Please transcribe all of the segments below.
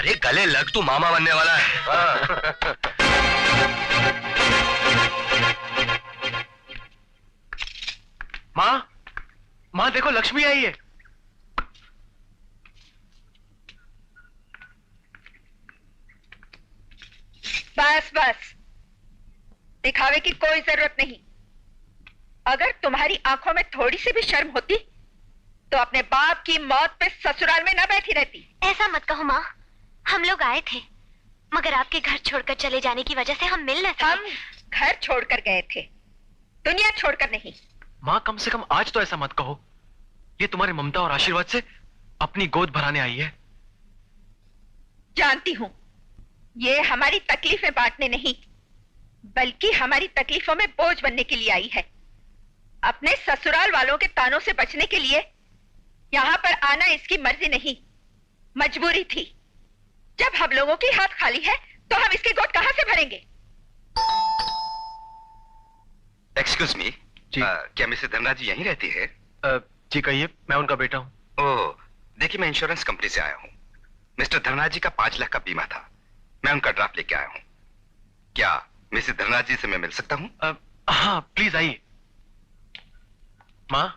अरे गले लग, तू मामा बनने वाला है। माँ, माँ देखो लक्ष्मी आई है। बस बस, दिखावे की कोई जरूरत नहीं। अगर तुम्हारी आंखों में थोड़ी सी भी शर्म होती तो अपने बाप की मौत पे ससुराल में न बैठी रहती। ऐसा मत कहो माँ, हम लोग आए थे मगर आपके घर छोड़कर चले जाने की वजह से हम मिल न सके। हम घर छोड़कर गए थे, दुनिया छोड़कर नहीं। माँ कम से कम आज तो ऐसा मत कहो। ये तुम्हारे ममता और आशीर्वाद से अपनी गोद भराने आई है। जानती हूँ, ये हमारी तकलीफें बांटने नहीं बल्कि हमारी तकलीफों में बोझ बनने के लिए आई है। अपने ससुराल वालों के तानों से बचने के लिए यहाँ पर आना इसकी मर्जी नहीं, मजबूरी थी। जब हम लोगों की हाथ खाली है तो हम इसकी गोद कहां से भरेंगे? एक्सक्यूज मी, क्या मिसेस धनराज जी यहीं रहती है? जी कहिए, मैं उनका बेटा हूँ। ओह, देखिए मैं इंश्योरेंस कंपनी से आया हूँ। मिस्टर धनराज जी का 5 लाख का बीमा था, मैं उनका ड्राफ्ट लेके आया हूँ। क्या मिसेस धनराज जी से मैं मिल सकता हूँ? हाँ प्लीज आइए। माँ,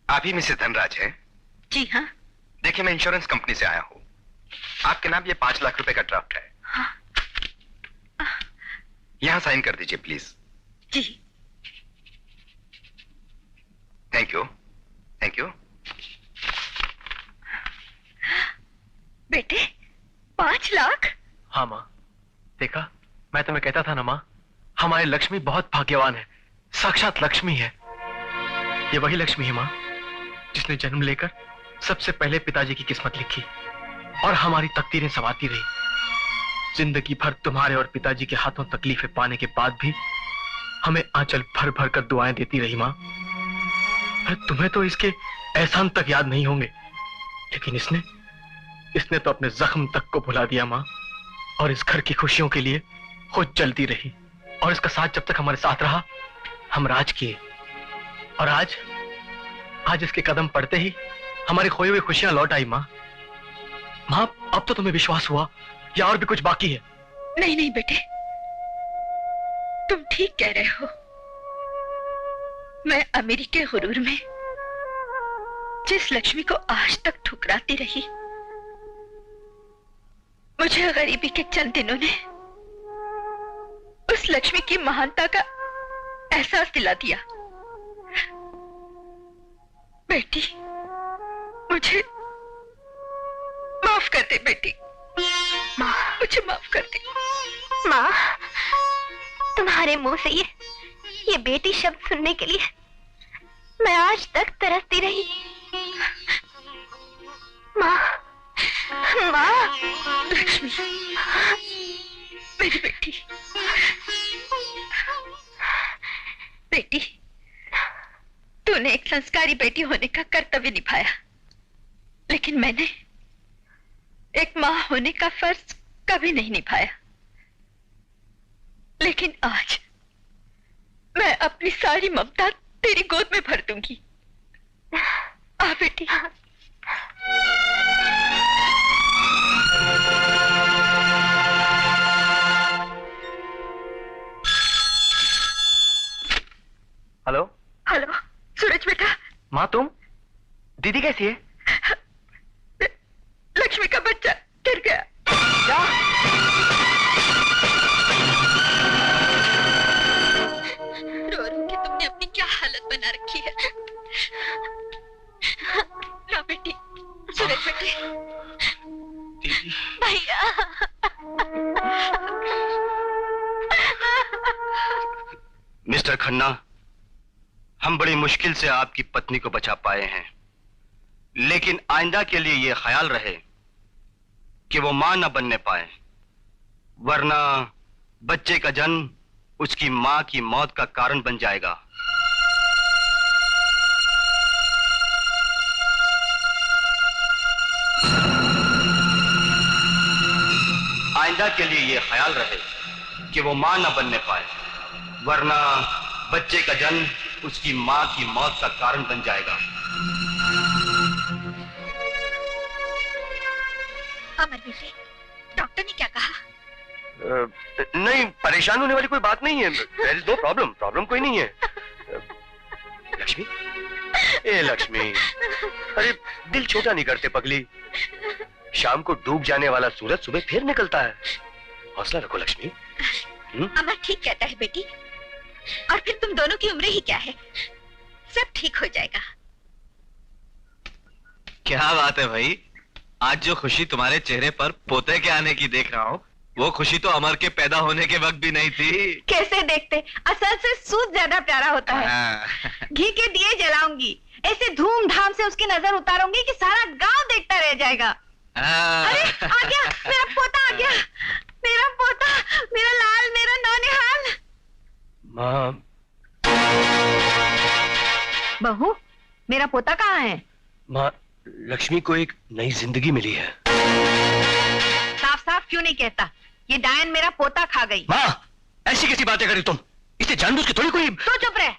आप ही मिसेस धनराज हैं? जी हाँ। देखिए मैं इंश्योरेंस कंपनी से आया हूँ, आपके नाम ये 5 लाख रुपए का ड्राफ्ट है। हाँ। यहाँ साइन कर दीजिए प्लीज। जी। Thank you, thank you. बेटे 5 लाख? हाँ माँ, देखा मैं तुम्हें कहता था ना माँ, हमारी लक्ष्मी बहुत भाग्यवान है, साक्षात लक्ष्मी है। ये वही लक्ष्मी है माँ जिसने जन्म लेकर सबसे पहले पिताजी की किस्मत लिखी और हमारी तकदीरें संवारती रही। जिंदगी भर तुम्हारे और पिताजी के हाथों तकलीफें पाने के बाद भी हमें आंचल भर भर कर दुआएं देती रही माँ। अरे तुम्हें तो इसके एहसान तक याद नहीं होंगे, लेकिन इसने तो अपने जख्म तक को भुला दिया माँ, और इस घर की खुशियों के लिए खुद जलती रही, और इसका साथ जब तक हमारे साथ रहा हम राज किए, और आज इसके कदम पड़ते ही हमारी खोई हुई खुशियां लौट आई माँ। माँ अब तो तुम्हें विश्वास हुआ या और भी कुछ बाकी है? नहीं नहीं बेटे, तुम ठीक कह रहे हो। मैं अमीरी के गुरूर में जिस लक्ष्मी को आज तक ठुकराती रही, मुझे गरीबी के चंद दिनों ने उस लक्ष्मी की महानता का एहसास दिला दिया। बेटी मुझे माफ कर दे बेटी, माँ मुझे माफ कर दे। माँ, तुम्हारे मुंह से ये बेटी शब्द सुनने के लिए मैं आज तक तरसती रही। माँ, माँ। लक्ष्मी मेरी बेटी, बेटी तूने एक संस्कारी बेटी होने का कर्तव्य निभाया, लेकिन मैंने एक मां होने का फर्ज कभी नहीं निभाया। लेकिन आज मैं अपनी सारी ममता तेरी गोद में भर दूंगी। आ बेटी। हेलो। हेलो सूरज बेटा। माँ तुम? दीदी कैसी है? लक्ष्मी का बच्चा गिर गया। क्या? रो रो के तुमने अपनी क्या हालत बना रखी है। लो बेटी, सूरज बेटी। दीदी। भैया। मिस्टर खन्ना, हम बड़ी मुश्किल से आपकी पत्नी को बचा पाए हैं, लेकिन आइंदा के लिए यह ख्याल रहे कि वो मां न बनने पाए, वरना बच्चे का जन्म उसकी मां की मौत का कारण बन जाएगा। आइंदा के लिए यह ख्याल रहे कि वो मां न बनने पाए, वरना बच्चे का जन्म उसकी मां की मौत का कारण बन जाएगा। अमर बेटे, डॉक्टर ने क्या कहा? नहीं, परेशान होने वाली कोई बात नहीं है। There is no problem, problem कोई नहीं है। लक्ष्मी, ए लक्ष्मी, अरे दिल छोटा नहीं करते पगली। शाम को डूब जाने वाला सूरज सुबह फिर निकलता है। हौसला रखो लक्ष्मी। अमर ठीक कहता है बेटी, और फिर तुम दोनों की उम्र ही क्या है, सब ठीक हो जाएगा। क्या बात है भाई, आज जो खुशी तुम्हारे चेहरे पर पोते के आने की देख रहा हूँ, वो खुशी तो अमर के पैदा होने के वक्त भी नहीं थी। कैसे देखते, असल से सूद ज्यादा प्यारा होता है। घी के दिए जलाऊंगी, ऐसे धूमधाम से उसकी नजर उतारूंगी कि सारा गांव देखता रह जाएगा। अरे आ गया, मेरा पोता आ गया, मेरा पोता, मेरा लाल, मेरा नौनिहाल। माँ, बहू, मेरा पोता कहाँ है? माँ, लक्ष्मी को एक नई जिंदगी मिली है। साफ साफ क्यों नहीं कहता? ये डायन मेरा पोता खा गई। माँ, ऐसी कैसी बातें करी तुम? इसे जानबूझ के थोड़ी कोई। तो चुप रह।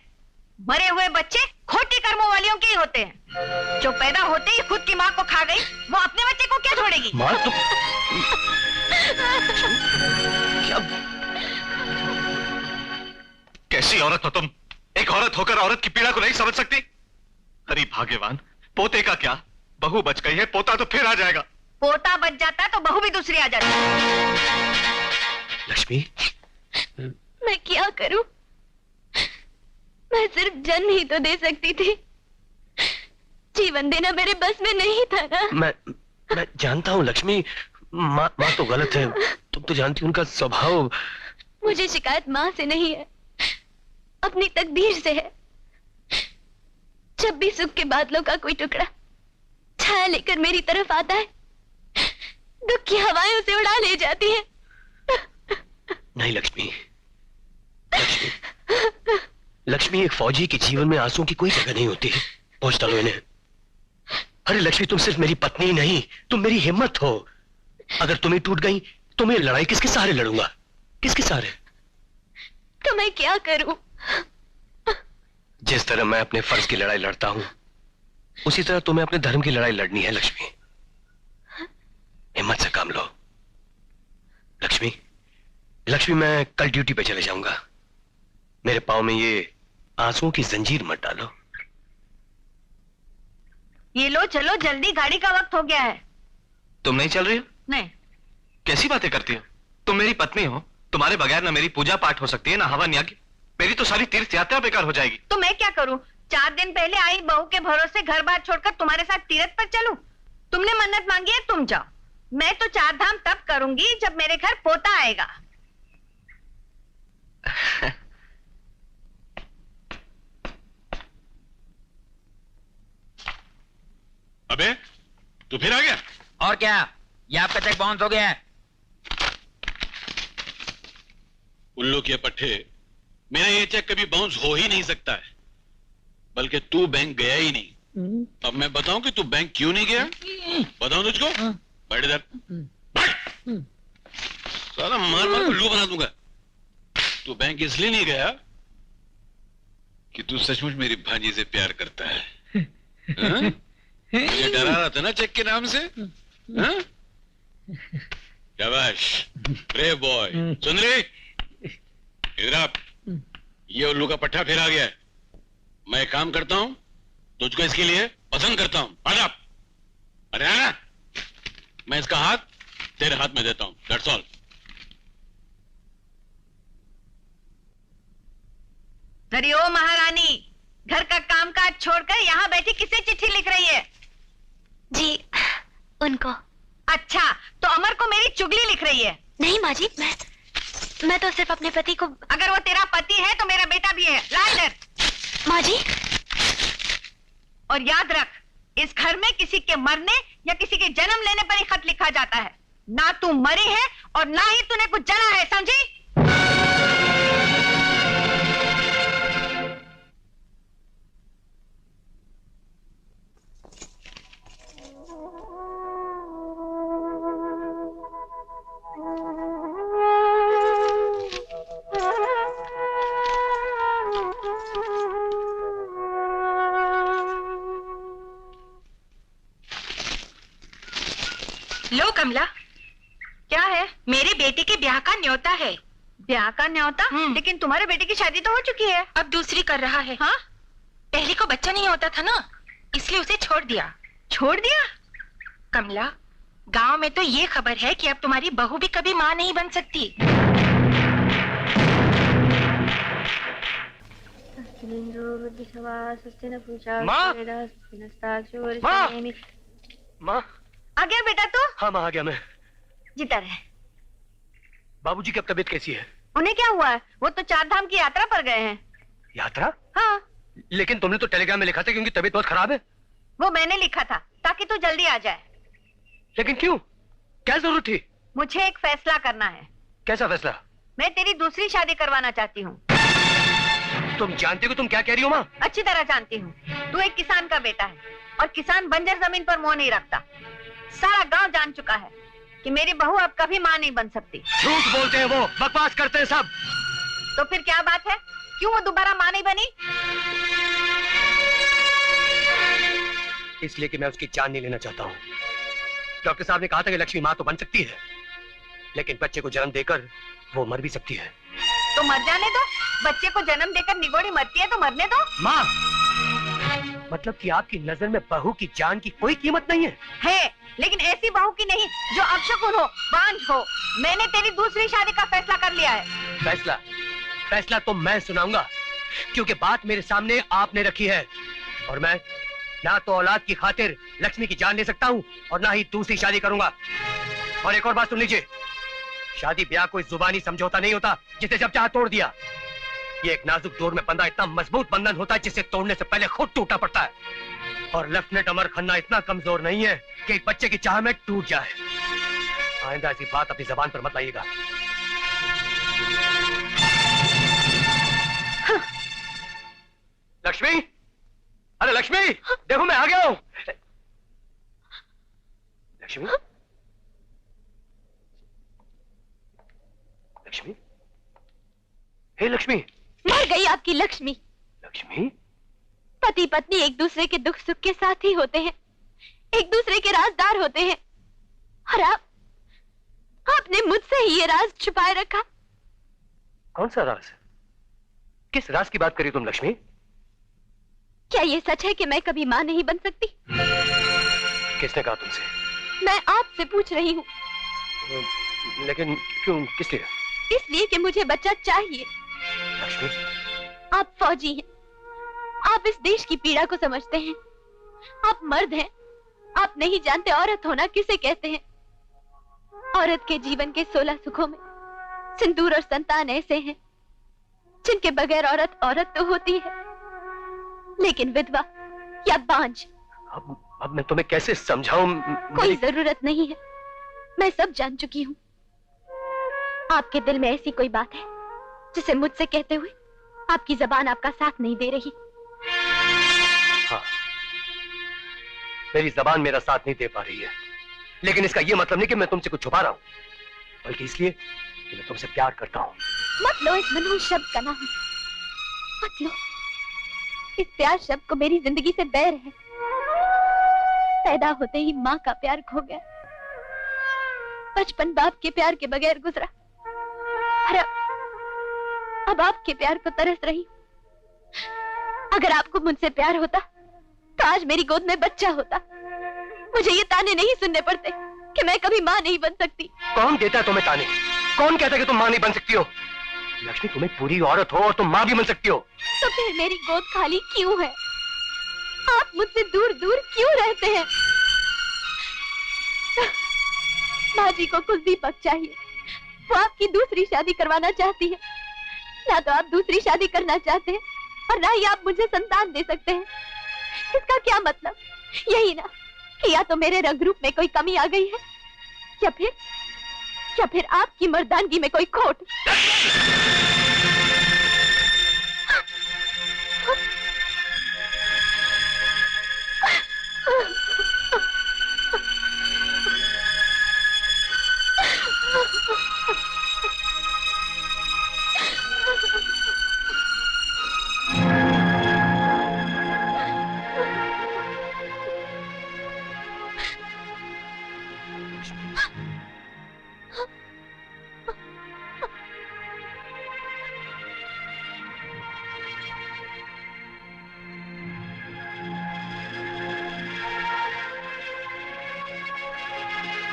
मरे हुए बच्चे खोटी कर्मों वालियों के ही होते हैं। जो पैदा होते ही खुद की माँ को खा गई, वो अपने बच्चे को क्या छोड़ेगी? माँ तुम क्या? कैसी औरत हो तुम? एक औरत होकर औरत की पीड़ा को नहीं समझ सकती? अरे भाग्यवान, पोते का क्या, बहू बच गई है, पोता तो फिर आ जाएगा। पोता बच जाता तो बहू भी दूसरी आ जाती। लक्ष्मी, मैं क्या करूं? मैं सिर्फ जन्म ही तो दे सकती थी, जीवन देना मेरे बस में नहीं था ना। मैं जानता हूँ लक्ष्मी, माँ तो गलत है, तुम तो जानती हो उनका स्वभाव। मुझे शिकायत माँ से नहीं है, अपनी तकदीर से है। जब भी सुख के बादलों का कोई टुकड़ा छाया लेकर मेरी तरफ आता है, दुख की हवाएं उसे उड़ा ले जाती है। नहीं लक्ष्मी, लक्ष्मी, एक फौजी के जीवन में आंसुओं की कोई जगह नहीं होती। पहुंच डालो इन्हें। अरे लक्ष्मी, तुम सिर्फ मेरी पत्नी ही नहीं, तुम मेरी हिम्मत हो। अगर तुम्हें टूट गई तो मैं लड़ाई किसके सहारे लड़ूंगा? किसके सहारे? तो मैं क्या करूं? जिस तरह मैं अपने फर्ज की लड़ाई लड़ता हूं, उसी तरह तुम्हें अपने धर्म की लड़ाई लड़नी है लक्ष्मी। हिम्मत से काम लो। लक्ष्मी, लक्ष्मी, मैं कल ड्यूटी पे चले जाऊंगा। मेरे पांव में ये आंसुओं की जंजीर मत डालो। ये लो, चलो जल्दी, गाड़ी का वक्त हो गया है। तुम नहीं चल रही हो? नहीं। कैसी बातें करती हो? तुम मेरी पत्नी हो, तुम्हारे बगैर ना मेरी पूजा पाठ हो सकती है, ना हवन यज्ञ। मेरी तो सारी तीर्थ यात्रा बेकार हो जाएगी। तो मैं क्या करूं? 4 दिन पहले आई बहू के भरोसे घर बार छोड़कर तुम्हारे साथ तीर्थ पर चलूं? तुमने मन्नत मांगी है, तुम जाओ। मैं तो 4 धाम तब करूंगी जब मेरे घर पोता आएगा। अबे, तू फिर आ गया? और क्या, ये आपका चेक बाउंस हो गया है। उल्लू के पट्टे, मेरा ये चेक कभी बाउंस हो ही नहीं सकता है, बल्कि तू बैंक गया ही नहीं। अब मैं बताऊं कि तू बैंक क्यों नहीं गया? बताऊं तुझको? बैठ इधर, साला मार मार उल्लू बना दूंगा। तू बैंक इसलिए नहीं गया कि तू सचमुच मेरी भांजी से प्यार करता है। हाँ? मुझे डरा रहा था ना चेक के नाम से? हाँ? शाबाश, ब्रेव बॉय। सुंदरी, इधर आप। ये उल्लू का पट्टा फिर आ गया है। मैं काम करता हूं, तुझको इसके लिए पसंद करता हूं। अरे ना, मैं इसका हाथ तेरे हाथ में देता हूं। That's all. अरे ओ महारानी, घर का कामकाज छोड़कर यहाँ बैठी किसे चिट्ठी लिख रही है? जी, उनको। अच्छा, तो अमर को मेरी चुगली लिख रही है? नहीं माँ जी, मैं तो सिर्फ अपने पति को। अगर वो तेरा पति है तो मेरा बेटा भी है। ला इधर। माँ जी। और याद रख, इस घर में किसी के मरने या किसी के जन्म लेने पर ही खत लिखा जाता है। ना तू मरी है और ना ही तूने कुछ जना है, समझी? लो कमला। क्या है? मेरे बेटे के ब्याह का न्योता है। ब्याह का न्योता? लेकिन तुम्हारे बेटे की शादी तो हो चुकी है। अब दूसरी कर रहा है। हाँ? पहले को बच्चा नहीं होता था ना, इसलिए उसे छोड़ दिया। छोड़ दिया? कमला, गांव में तो ये खबर है कि अब तुम्हारी बहू भी कभी माँ नहीं बन सकती। माँ! माँ! आ गया बेटा तू? हाँ माँ, आ गया मैं। जीता रहे। बाबूजी की अब तबीयत कैसी है? उन्हें क्या हुआ है? वो तो 4 धाम की यात्रा पर गए हैं। यात्रा? हाँ। लेकिन तुमने तो टेलीग्राम में लिखा था कि उनकी तबीयत बहुत खराब है। वो मैंने लिखा था ताकि तू जल्दी आ जाए। लेकिन क्यों? क्या जरूरत थी? मुझे एक फैसला करना है। कैसा फैसला? मैं तेरी दूसरी शादी करवाना चाहती हूँ। तुम जानती हो तुम क्या कह रही हो माँ? अच्छी तरह जानती हूँ। तू एक किसान का बेटा है और किसान बंजर जमीन पर मोह नहीं रखता। सारा गांव जान चुका है कि मेरी बहू अब कभी माँ नहीं बन सकती। झूठ बोलते हैं वो, बकवास करते हैं सब। तो फिर क्या बात है? क्यों वो दोबारा माँ नहीं बनी? इसलिए कि मैं उसकी जान नहीं लेना चाहता हूँ। डॉक्टर साहब ने कहा था कि लक्ष्मी माँ तो बन सकती है, लेकिन बच्चे को जन्म देकर वो मर भी सकती है। तो मर जाने दो। बच्चे को जन्म देकर निगोड़ी मरती है तो मरने दो। माँ, मतलब कि आपकी नजर में बहू की जान की कोई कीमत नहीं है? है, लेकिन ऐसी बहू की नहीं जो अपशकुन हो, बांझ हो। मैंने तेरी दूसरी शादी का फैसला कर लिया है। फैसला तो मैं सुनाऊंगा, क्योंकि बात मेरे सामने आपने रखी है और मैं ना तो औलाद की खातिर लक्ष्मी की जान ले सकता हूँ और ना ही दूसरी शादी करूंगा। और एक और बात सुन लीजिए, शादी ब्याह कोई जुबानी समझौता नहीं होता जिसे जब चाह तोड़ दिया। ये एक नाजुक डोर में बंधा इतना मजबूत बंधन होता है जिसे तोड़ने से पहले खुद टूटा पड़ता है। और लेफ्टिनेंट अमर खन्ना इतना कमजोर नहीं है कि एक बच्चे की चाह में टूट जाए। आइंदा ऐसी बात अपनी जबान पर मत लाइएगा। लक्ष्मी, अरे लक्ष्मी, देखो मैं आ गया हूं। लक्ष्मी, लक्ष्मी, हे लक्ष्मी। मर गई आपकी लक्ष्मी। लक्ष्मी? पति पत्नी एक दूसरे के दुख सुख के साथ ही होते हैं, एक दूसरे के राजदार होते हैं, और आपने मुझसे ही ये राज छुपाए रखा। कौन सा राज? किस राज की बात करी तुम लक्ष्मी? क्या ये सच है कि मैं कभी मां नहीं बन सकती? किसने कहा तुमसे? मैं आपसे पूछ रही हूँ। लेकिन क्यों, किस लिए? इसलिए कि मुझे बच्चा चाहिए। लक्ष्मी, आप फौजी हैं, आप इस देश की पीड़ा को समझते हैं। आप मर्द हैं, आप नहीं जानते औरत होना किसे कहते हैं। औरत के जीवन के 16 सुखों में सिंदूर और संतान ऐसे हैं जिनके बगैर औरत औरत तो होती है, लेकिन विधवा या बांझ। अब मैं तुम्हें कैसे समझाऊं? कोई जरूरत नहीं है, मैं सब जान चुकी हूँ। आपके दिल में ऐसी कोई बात है जिसे मुझसे कहते हुए आपकी जबान आपका साथ नहीं दे रही। हाँ, मेरी जबान मेरा साथ नहीं दे पा रही है, लेकिन इसका यह मतलब नहीं कि मैं तुमसे कुछ छुपा रहा हूं, बल्कि इसलिए कि मैं तुमसे प्यार करता हूं। मत लो इस मनहूस शब्द का नाम, मत लो। इस प्यार शब्द को मेरी जिंदगी से बैर है। पैदा होते ही माँ का प्यार खो गया, बचपन बाप के प्यार के बगैर गुजरा, और अब आपके प्यार को तरस रही। अगर आपको मुझसे प्यार होता तो आज मेरी गोद में बच्चा होता। मुझे ये ताने नहीं सुनने पड़ते कि मैं कभी माँ नहीं बन सकती। कौन देता है तुम्हें ताने? कौन कहता है कि तुम माँ नहीं बन सकती हो? लक्ष्मी, तुम एक पूरी औरत हो और तुम माँ भी बन सकती हो। तो फिर मेरी गोद खाली क्यों है? आप मुझसे दूर दूर क्यों रहते हैं? माँ जी को कुलदीपक चाहिए, वो आपकी दूसरी शादी करवाना चाहती है। ना तो आप दूसरी शादी करना चाहते हैं और ना ही आप मुझे संतान दे सकते हैं। इसका क्या मतलब? यही ना कि या तो मेरे रंग रूप में कोई कमी आ गई है या फिर आपकी मर्दानगी में कोई खोट।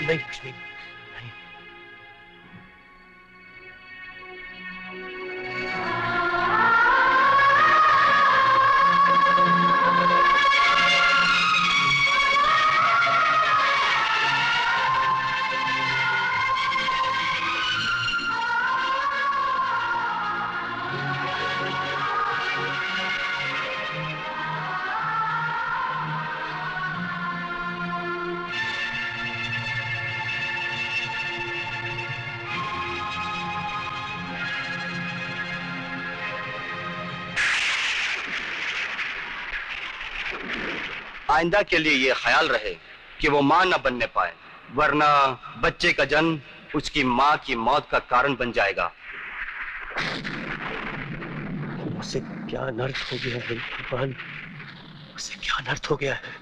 नहीं लक्ष्मी, नहीं। आइंदा के लिए ये ख्याल रहे कि वो मां न बनने पाए, वरना बच्चे का जन्म उसकी मां की मौत का कारण बन जाएगा। उसे क्या अनर्थ हो गया है भगवान, उसे क्या अनर्थ हो गया है।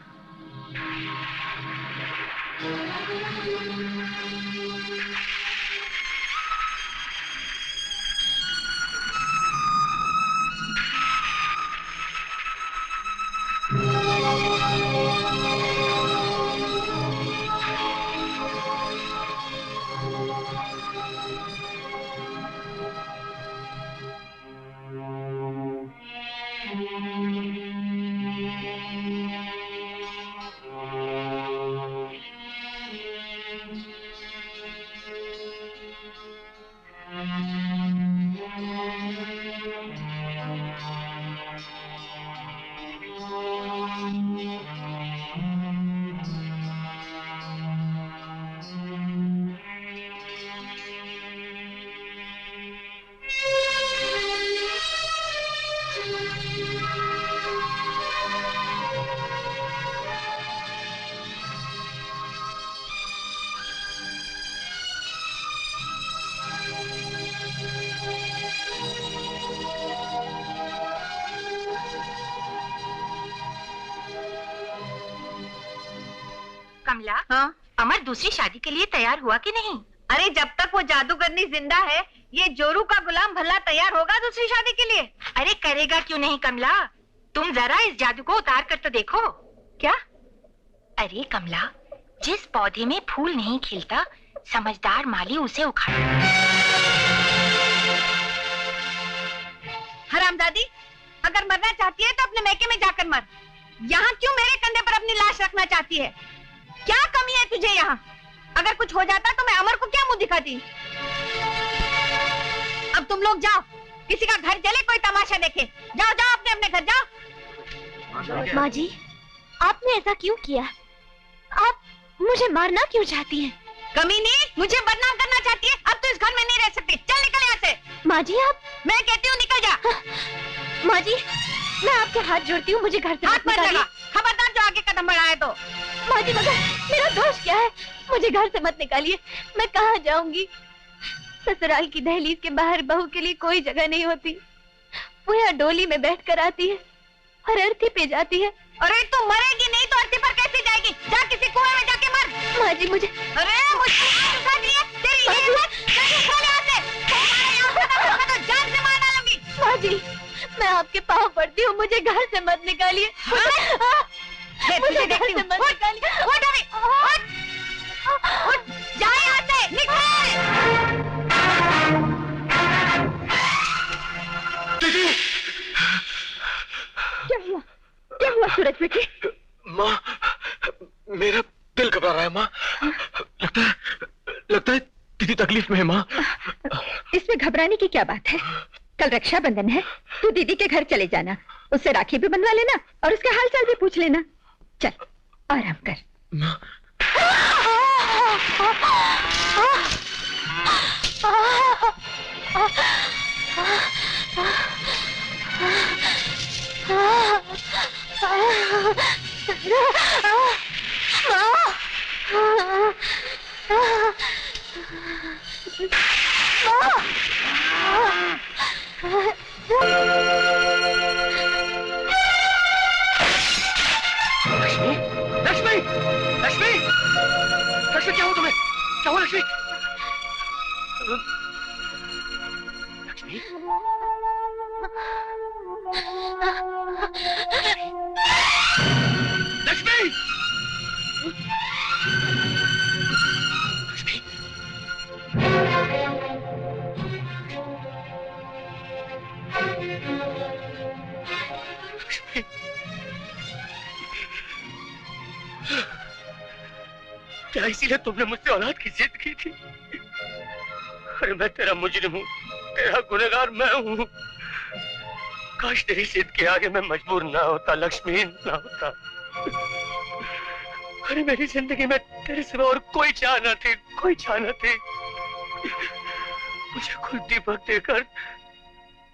कमला, हाँ? अमर दूसरी शादी के लिए तैयार हुआ कि नहीं? अरे जब तक वो जादूगरनी जिंदा है, ये जोरू का गुलाम भला तैयार होगा दूसरी शादी के लिए? अरे करेगा क्यों नहीं कमला, तुम जरा इस जादू को उतार कर तो देखो। क्या? अरे कमला, जिस पौधे में फूल नहीं खिलता, समझदार माली उसे उखाड़। हरामजादी, अगर मरना चाहती है तो अपने मैके में जाकर मर। यहाँ क्यों मेरे कंधे पर अपनी लाश रखना चाहती है? क्या कमी है तुझे यहाँ? अगर कुछ हो जाता तो मैं अमर को क्या मुंह दिखाती? अब तुम लोग जाओ, किसी का घर जले कोई तमाशा देखे। जाओ जाओ अपने अपने घर जाओ। माँ जी, आपने ऐसा क्यों किया? आप मुझे मारना क्यों चाहती हैं? कमीनी, मुझे बदनाम करना चाहती है? अब तो इस घर में नहीं रह सकती। चल निकल यहाँ से। माँ जी आप, मैं कहती हूँ निकल जा। माँ जी मैं आपके हाथ जोड़ती हूँ, मुझे घर से हाथ मत लगा, खबरदार जो आगे कदम बढ़ाए तो। माँ जी मगर मेरा दोष क्या है? मुझे घर से मत निकालिए, मैं कहाँ जाऊंगी? ससुराल की दहलीज के बाहर बहू के लिए कोई जगह नहीं होती। वो यहाँ डोली में बैठ कर आती है और अर्थी पे जाती है। अरे तू मरेगी नहीं तो अर्थी पर कैसे जाएगी? जा किसी कुएं में जाके मर। माँ जी मुझे, अरे मुझे उठा दिया तेरी ये हिम्मत, जल्दी उठा ले यहाँ से। तुम्हारे यहाँ मैं तो जान से मार डालूंगी। माँ जी मैं आपके पाँव पड़ती हूँ, मुझे घर से मत निकालिए। मुझे घर से मत निकालिए। उठ अभी, उठ, जा यहाँ से, निकल। क्या हुआ सूरज बेटे? माँ, मेरा दिल घबरा रहा है माँ। लगता है दीदी तकलीफ में है माँ। इसमें घबराने की क्या बात है? कल रक्षाबंधन है, तू दीदी के घर चले जाना, उससे राखी भी बनवा लेना और उसके हालचाल भी पूछ लेना। चल आराम कर। माँ। लक्ष्मी, लक्ष्मी, लक्ष्मी, लक्ष्मी क्या हुआ तुम्हें? क्या हुआ लक्ष्मी? लक्ष्मी? लक्ष्मी! लक्ष्मी! लक्ष्मी! क्या इसीलिए तुमने मुझसे औलाद की जिद की थी? अरे मैं तेरा मुजरिम हूँ, तेरा गुनहगार मैं हूँ। काश तेरी जिद के आगे मैं मजबूर ना होता लक्ष्मी, ना होता। अरे मेरी जिंदगी में तेरे सिवा और कोई चाह न थी, कोई चाह न थी। मुझे खुद दीपक देकर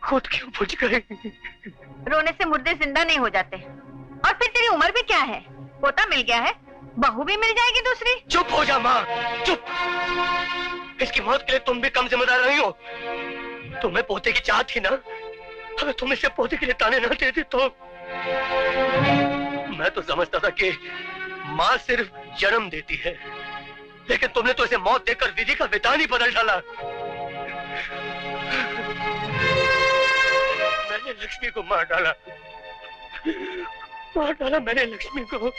खुद क्यों बुझ गए? रोने से मुर्दे जिंदा नहीं हो जाते। और फिर तेरी उम्र भी क्या है? पोता मिल गया है, बहू भी मिल जाएगी दूसरी। चुप हो जा माँ, चुप। इसकी मौत के लिए तुम भी कम जिम्मेदार नहीं हो। तुम्हें पोते की चाहत थी ना, अगर तुम इसे पोते के लिए ताने ना देते तो। मैं तो समझता था कि माँ सिर्फ जन्म देती है, लेकिन तुमने तो इसे मौत देकर विधि का विधान ही बदल डाला। मैंने लक्ष्मी को मार डाला, मार डाला मैंने लक्ष्मी को।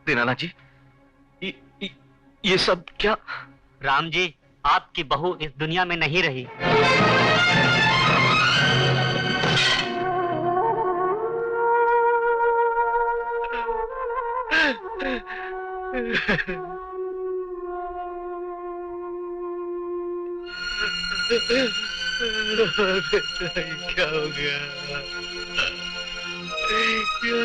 दीनानाथ जी, ये सब क्या? राम जी, आपकी बहू इस दुनिया में नहीं रही। क्या हो गया? क्या?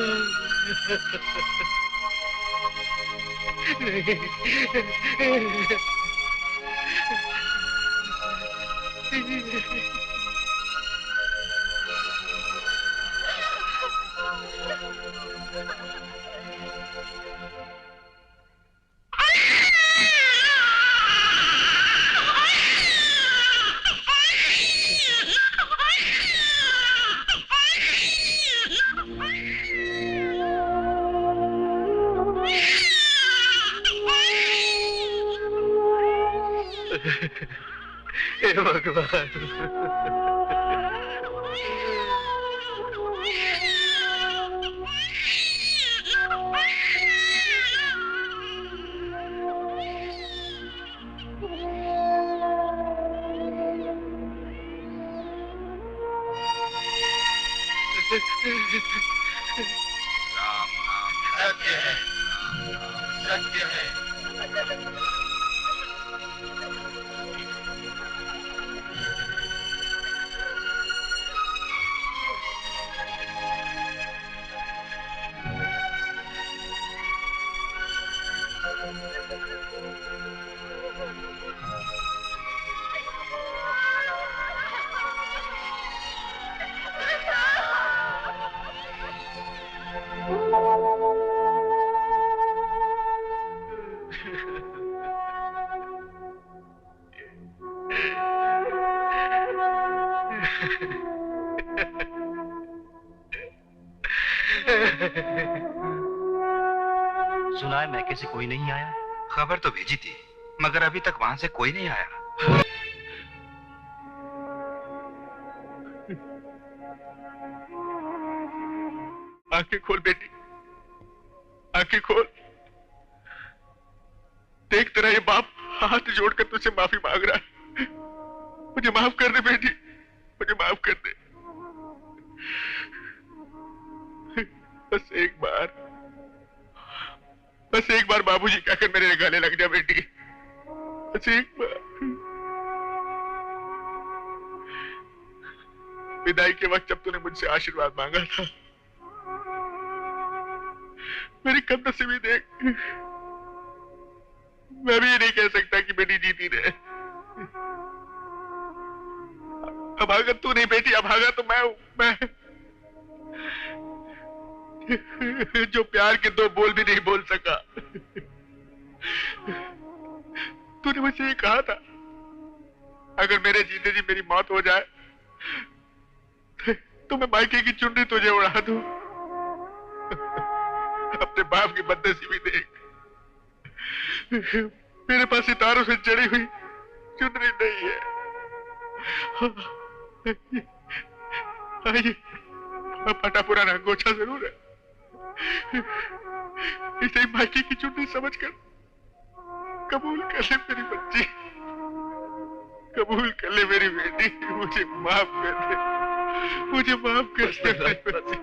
हे भगवान, राम नाम सत्य है, सत्य है। सुना है मैके से कोई नहीं आया? खबर तो भेजी थी, मगर अभी तक वहां से कोई नहीं आया। आंखें खोल बेटी, आंखें खोल। देख तेरा ये बाप हाथ जोड़कर तुझसे माफी मांग रहा है। मुझे माफ कर दे बेटी, मुझे माफ कर दे। बस एक बार बाबूजी कहकर मेरे गले लग जा बेटी, बस एक बार। विदाई के वक्त जब तूने मुझसे आशीर्वाद मांगा था, मेरी कदनसीबी देख। मैं भी ये नहीं कह सकता कि बेटी जीती रहे। अभागा तू नहीं बेटी, अभागा तो मैं हूं। मैं जो प्यार के दो बोल भी नहीं बोल सका। तूने मुझसे ये कहा था, अगर मेरे जीते जी मेरी मौत हो जाए तो मैं मायके की चुनरी तुझे उड़ा दूं। अपने बाप की बदनसीबी देख। मेरे पास सितारों से चढ़ी हुई चुनरी नहीं है। ये फटा पुराना गोछा जरूर है, इसे मायके की चुनरी समझकर कबूल कर ले मेरी बच्ची, कबूल कर ले मेरी बेटी। मुझे माफ कर दे, मुझे माफ कर दे, माफ कर दे।